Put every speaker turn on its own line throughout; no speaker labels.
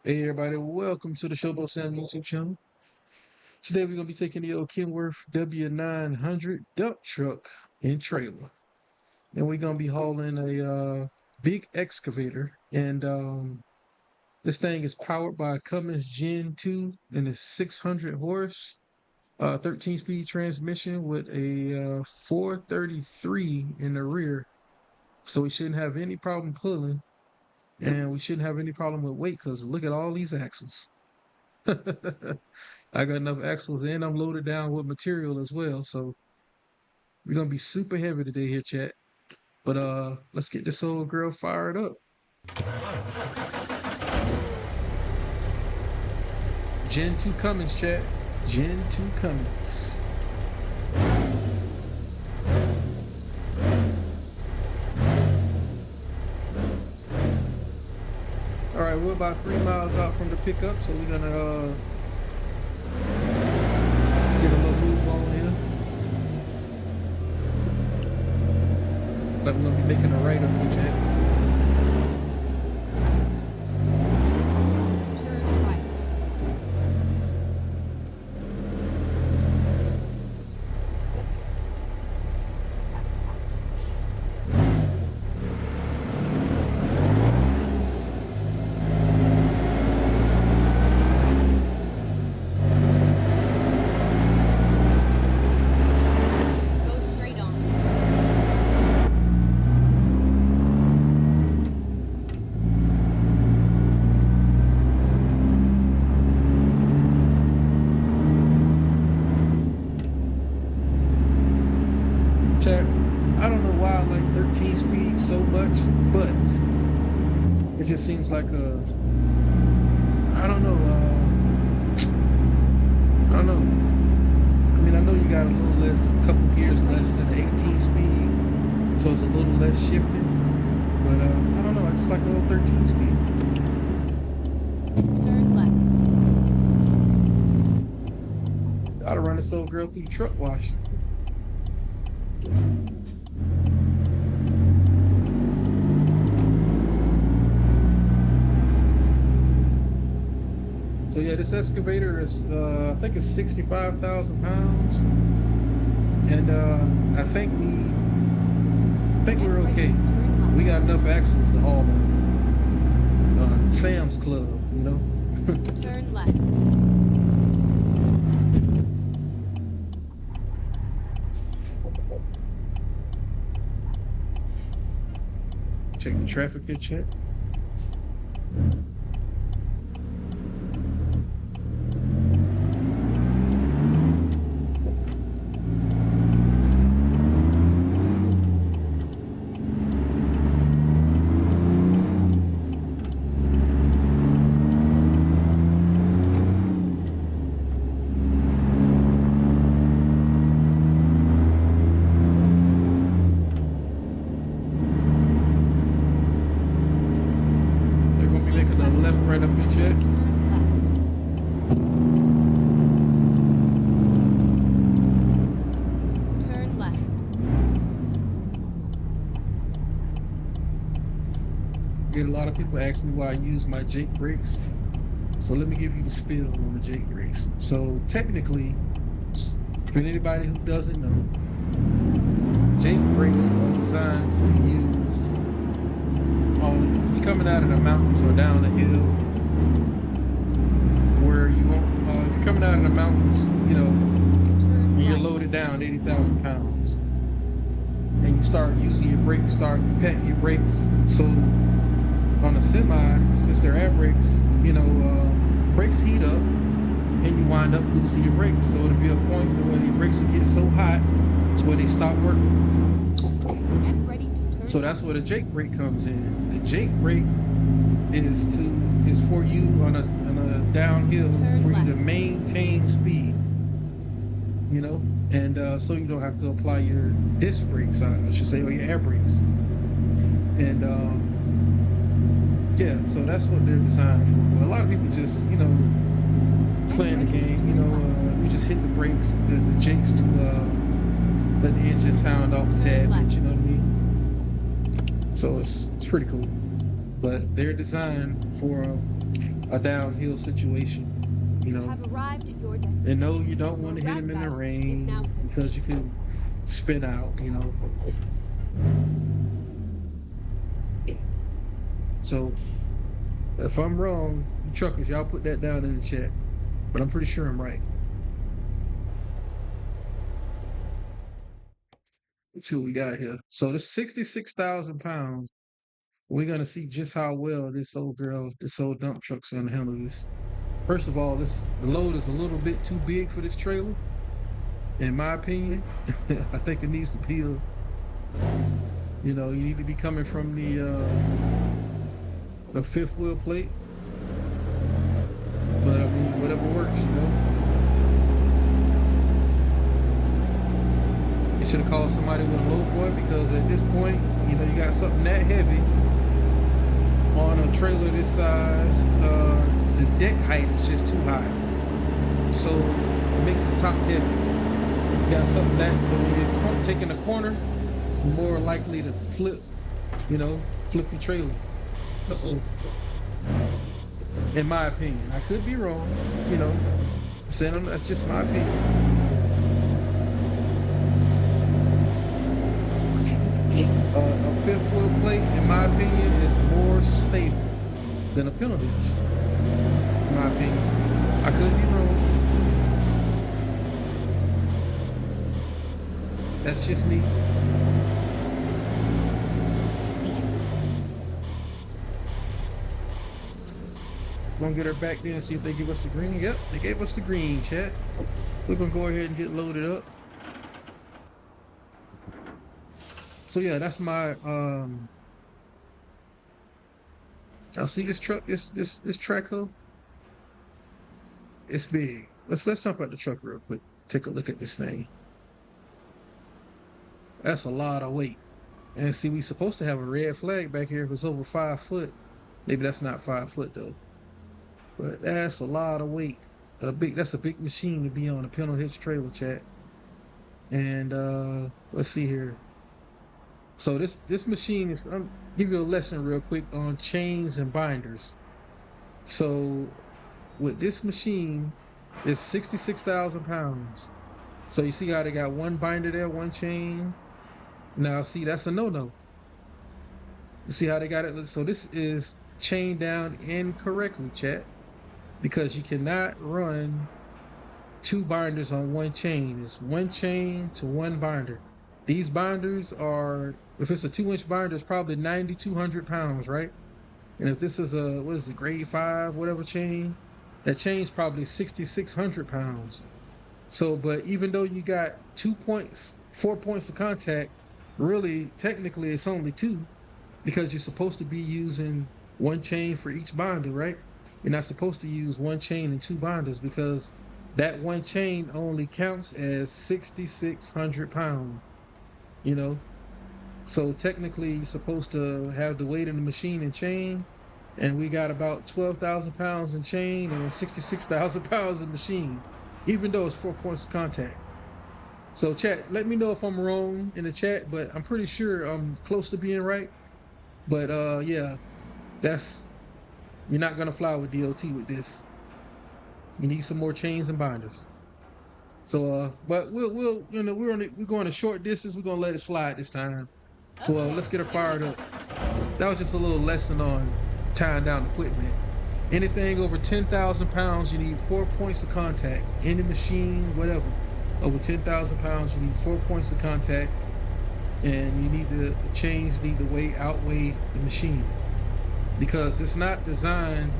Hey everybody, welcome to the ShowBoatSam YouTube channel. Today we're gonna be taking the old Kenworth W900 dump truck and trailer, and we're gonna be hauling a big excavator. And this thing is powered by a Cummins Gen 2 and it's 600 horse, 13-speed transmission with a 433 in the rear. So we shouldn't have any problem pulling, and we shouldn't have any problem with weight because look at all these axles. I got enough axles and I'm loaded down with material as well. So we're gonna be super heavy today here, chat. But let's get this old girl fired up. Gen 2 Cummins, chat. Gen 2 Cummins. All right, we're about 3 miles out from the pickup, so we're gonna let's get a little move on here. But I'm gonna be making a right up here, chat. Chat, I don't know why I like 13 speed so much, but it just seems like I don't know, I don't know. I mean, I know you got a little less, a couple gears less than the 18 speed, so it's a little less shifting, but I don't know, I just like a little 13 speed.
Turn left.
Gotta run this old girl through the truck wash. So yeah, this excavator is, I think it's 65,000 pounds, and I think we're okay. We got enough axles to haul them. Sam's Club, you know.
Turn left.
Check the traffic here, check. Left, right up your check.
Turn left.
Get a lot of people ask me why I use my Jake brakes. So let me give you the spiel on the Jake brakes. So technically, for anybody who doesn't know, Jake brakes are designed to be used on you coming out of the mountains or down the hill where you won't, if you're coming out of the mountains, you know, you're loaded down 80,000 pounds and you start using your brakes, start petting your brakes. So on a semi, since they're air brakes, you know, brakes heat up and you wind up losing your brakes. So it'll be a point where your brakes will get so hot to where they stop working. So that's where the Jake brake comes in. The Jake brake is for you on a downhill for you to maintain speed, you know, and so you don't have to apply your disc brakes, I should say, or your air brakes. And yeah, so that's what they're designed for. But a lot of people just, you know, playing the game, you know, you just hit the brakes, the Jakes to let the engine sound off a tad bit, you know what I mean? So it's pretty cool. But they're designed for a a downhill situation, you
You
know.
have arrived at your
And
destination.
no, you don't
Your
want to hit
route
them in the
guidance is now
rain because
finished.
you can spin out, you know. So if I'm wrong, you truckers, y'all put that down in the chat. But I'm pretty sure I'm right. Let's see what we got here. So this 66,000 pounds. We're gonna see just how well this old girl, this old dump truck's gonna handle this. First of all, the load is a little bit too big for this trailer, in my opinion. I think it needs to be you need to be coming from the fifth wheel plate. But I mean, whatever works. You should have called somebody with a low boy because at this point, you got something that heavy on a trailer this size. The deck height is just too high. So it makes the top heavy. You got something so when you're taking a corner, you're more likely to flip your trailer. Uh-oh. In my opinion. I could be wrong, saying that's just my opinion. A fifth wheel plate, in my opinion, is more stable than a penalty hitch. In my opinion. I could be wrong. That's just me. Gonna get her back there and see if they give us the green. Yep, they gave us the green, chat. We're gonna go ahead and get loaded up. So yeah, that's my I'll see this truck, this track hoe. It's big. Let's jump out the truck real quick. Take a look at this thing. That's a lot of weight. And see, we supposed to have a red flag back here if it's over 5 foot. Maybe that's not 5 foot though. But that's a lot of weight. That's a big machine to be on a penal hitch trailer, chat. And let's see here. So this machine is, I'll give you a lesson real quick on chains and binders. So with this machine, it's 66,000 pounds. So you see how they got one binder there, one chain. Now see, that's a no-no. You see how they got it? So this is chained down incorrectly, chat, because you cannot run 2 binders on one chain. It's one chain to one binder. These binders are, if it's a 2-inch binder, it's probably 9,200 pounds, right? And if this is a grade 5, whatever chain, that chain's probably 6,600 pounds. So, but even though you got 4 points of contact, really, technically, it's only 2 because you're supposed to be using one chain for each binder, right? You're not supposed to use one chain and 2 binders because that one chain only counts as 6,600 pounds, So technically, you're supposed to have the weight of the machine and chain, and we got about 12,000 pounds in chain and 66,000 pounds in machine, even though it's 4 points of contact. So chat, let me know if I'm wrong in the chat, but I'm pretty sure I'm close to being right. But yeah, you're not gonna fly with DOT with this. You need some more chains and binders. So but we're going a short distance. We're gonna let it slide this time. So let's get her fired up. That was just a little lesson on tying down equipment. Anything over 10,000 pounds, you need 4 points of contact. Any machine, whatever. Over 10,000 pounds, you need 4 points of contact. And you need the chains need to outweigh the machine. Because it's not designed,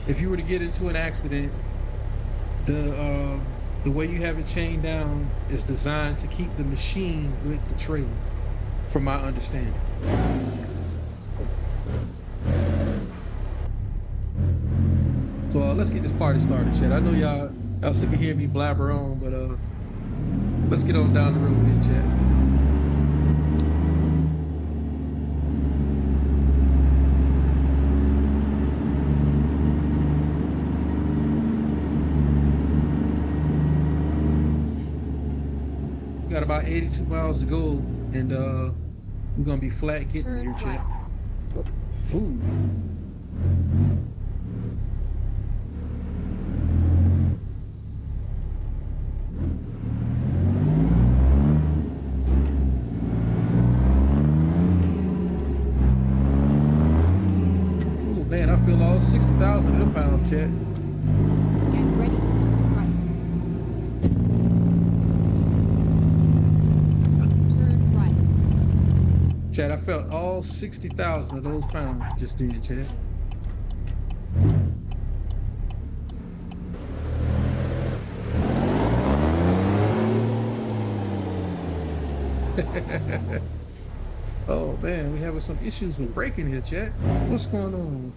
if you were to get into an accident, the way you have it chained down is designed to keep the machine with the trailer, from my understanding. So let's get this party started, chat. I know y'all sick of hearing me blabber on, but let's get on down the road with it, chat. We got about 82 miles to go, and we're gonna be flat getting here, chat. Ooh. Man, I feel all 60,000 of them pounds, chat.
Get ready to turn right. Turn right.
Chat, I felt all 60,000 of those pounds just then, chat. Oh man, we having some issues with braking here, chat. What's going on?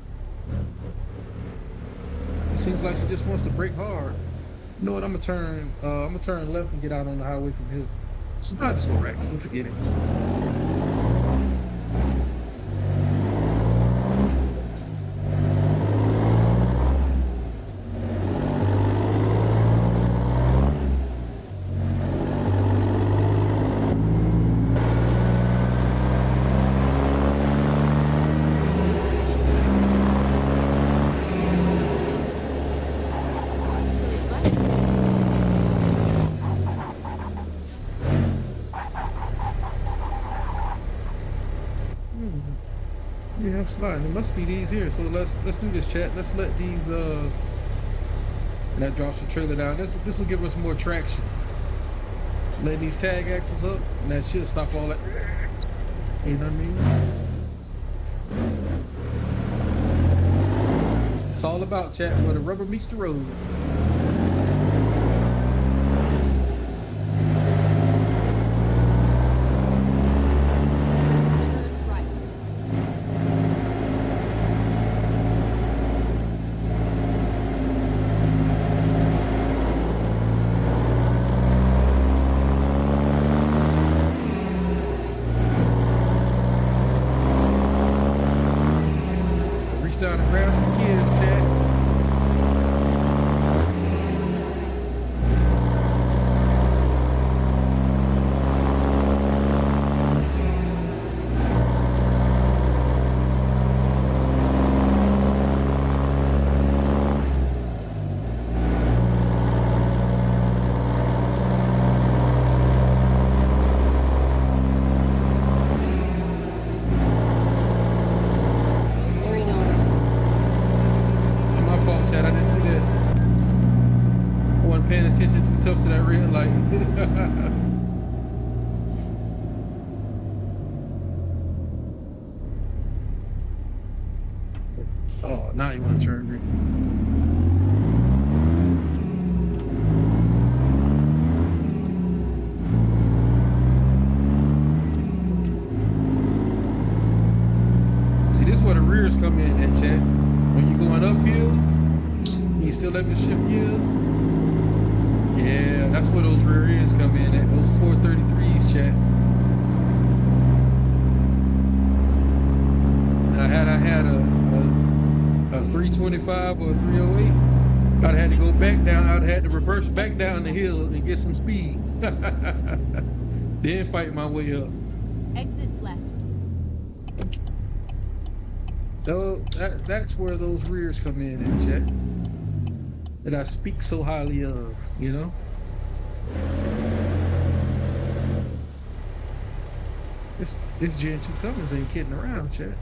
It seems like she just wants to brake hard. You know what? I'm gonna turn left and get out on the highway from here. So I'll just go right. Forget it.
Turn left.
Hmm. Yeah, I'm sliding. It must be these here. So let's do this, chat. Let's let these and that drops the trailer down. This will give us more traction. Let these tag axles up, and that should stop all that. You know what I mean? It's all about, chat, where the rubber meets the road.
Turn right.
Reach down and grab some gears, chat.
Go straight on.
And my fault, chat. I didn't see that. I wasn't paying attention too tough to that red light. Oh, now you want to turn green. See, this is where the rears come in at, chat. When you're going uphill, you still able to shift gears. Yeah, that's where those rear ends come in at. Those 433s, chat. I had a 325 or a 308. I'd have had to go back down. I'd had to reverse back down the hill and get some speed. Then fight my way up.
Exit left.
So that's where those rears come in, chat. That I speak so highly of, you know? This Gen 2 Cummins ain't kidding around, chat.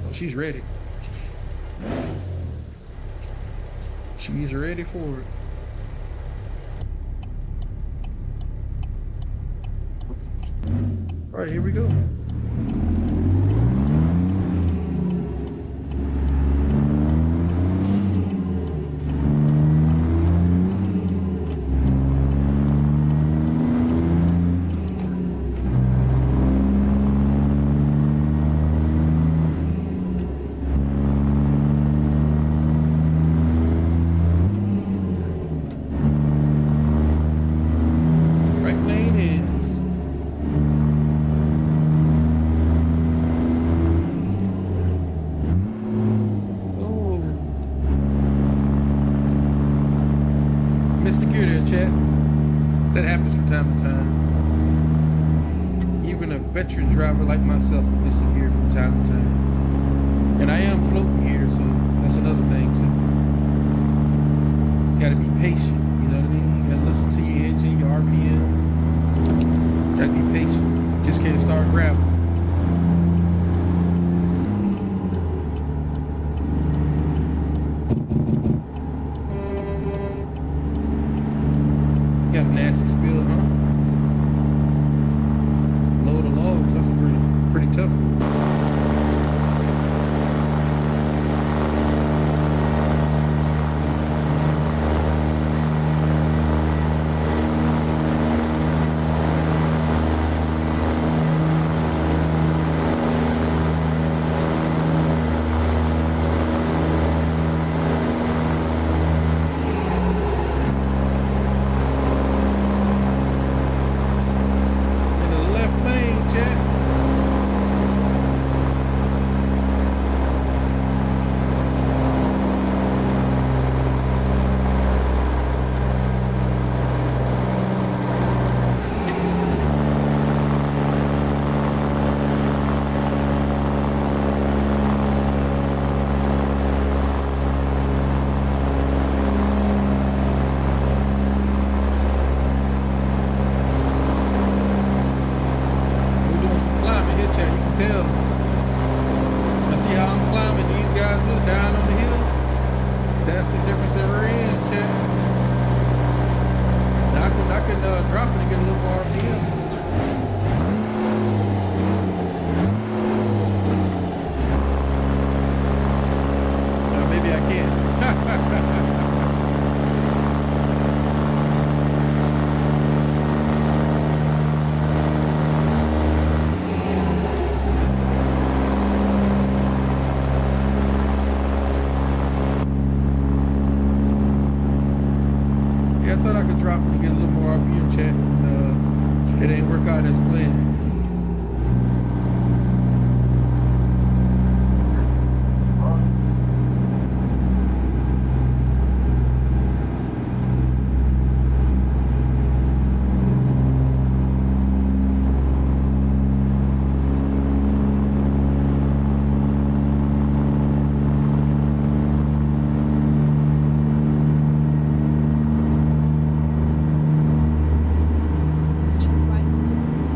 Oh, she's ready. She's ready for it. All right, here we go. Right lane is. Oh, missed the gear there, chat. That happens from time to time. Even a veteran driver like myself will miss a gear from time to time. And I am floating here, so that's another thing too. You gotta be patient, you know what I mean? You gotta listen to your engine, your RPM. Gotta be patient. Just can't start grabbing. Got a nasty spill, huh? Load of logs. That's a pretty tough one. In the left lane, chat. We're doing some climbing here, chat. You can tell. I see how I'm climbing. These guys are down on the hill. That's the difference in range, chat. Now I can drop it and get a little more RPM. Maybe I can. Yeah, I thought I could drop it and get a little more RPM, chat. It ain't work out as planned.
Keep right.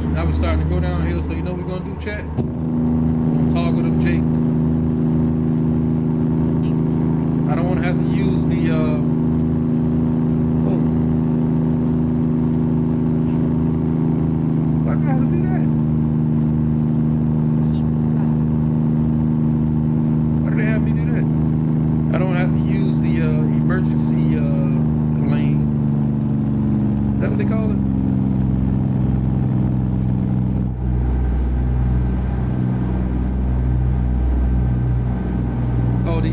And
Now we're starting to go downhill, so you know what we're gonna do, chat? We're gonna toggle them jakes.
exit.
I don't want to have to use the oh, why do I have to do that?
Keep right.
Why do they have me do that? I don't have to use the emergency lane. Is that what they call it? Oh, the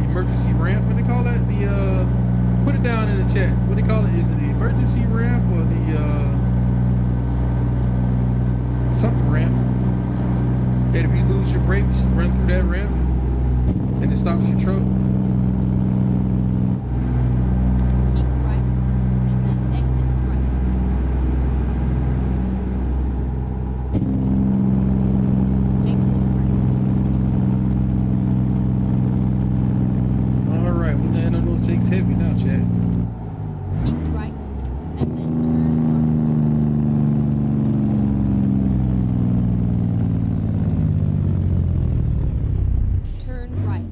emergency ramp. What do they call that? The put it down in the chat. What do they call it? Is it the emergency ramp or the something ramp? That if you lose your brakes, you run through that ramp and it stops your truck.
Keep right. And then exit right. Exit right.
All right, well, then those jakes heavy now, chat.
Keep right. And then turn right.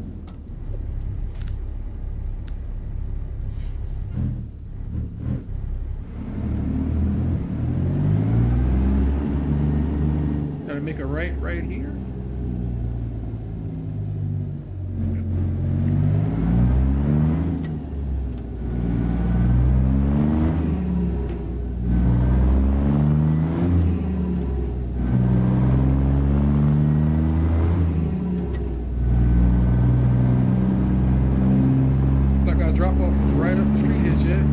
Gotta make a right here. Like our drop off was right up the street here, chat.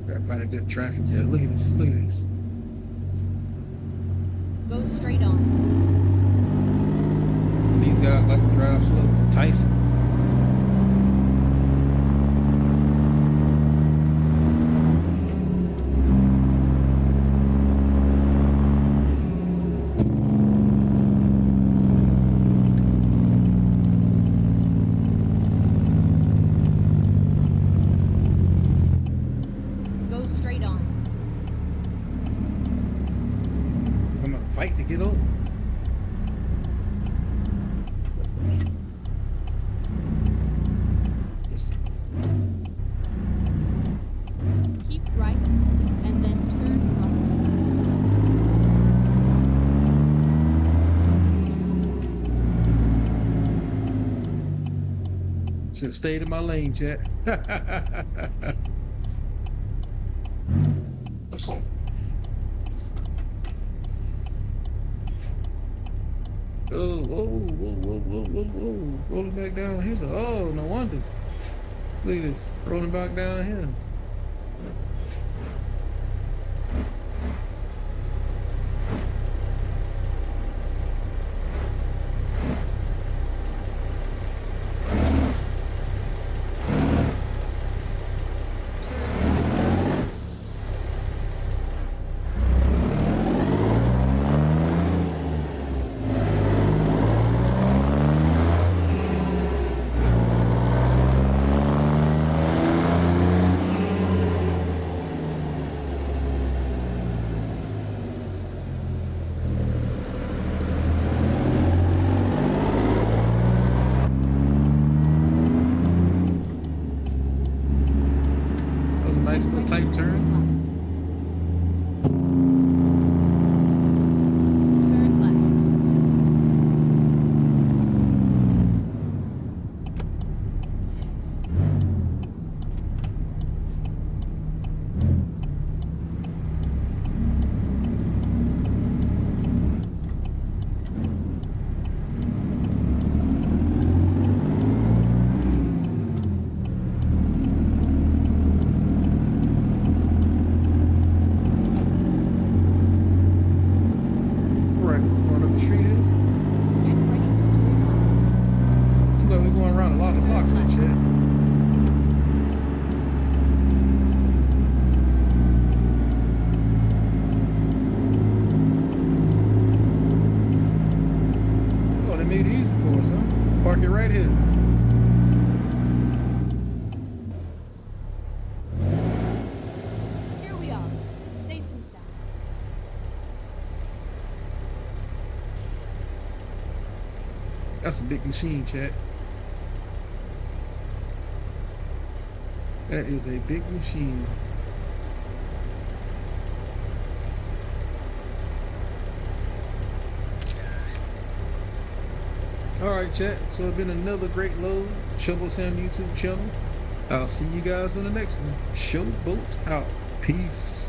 Everybody good traffic, yeah. Look at this, look at this.
Go straight on.
These guys like to drive slow. Tyson. it up.
Keep right and then turn
Should have stayed in my lane, chat. Oh, whoa, whoa, whoa, whoa, whoa, whoa. Rolling back down here. Oh, no wonder. Look at this. Rolling back down here. That was a nice little tight turn.
Turn left.
Right, we're going up the street here.
Get ready to turn left.
Seems like we're going around a lot of blocks here, chat. Oh, they made it easy for us, huh? Park it right here.
Here we are, safe and sound.
That's a big machine, chat. That is a big machine. All right, chat. So it's been another great load. ShowBoatSam YouTube channel. I'll see you guys on the next one. Showboat out. Peace.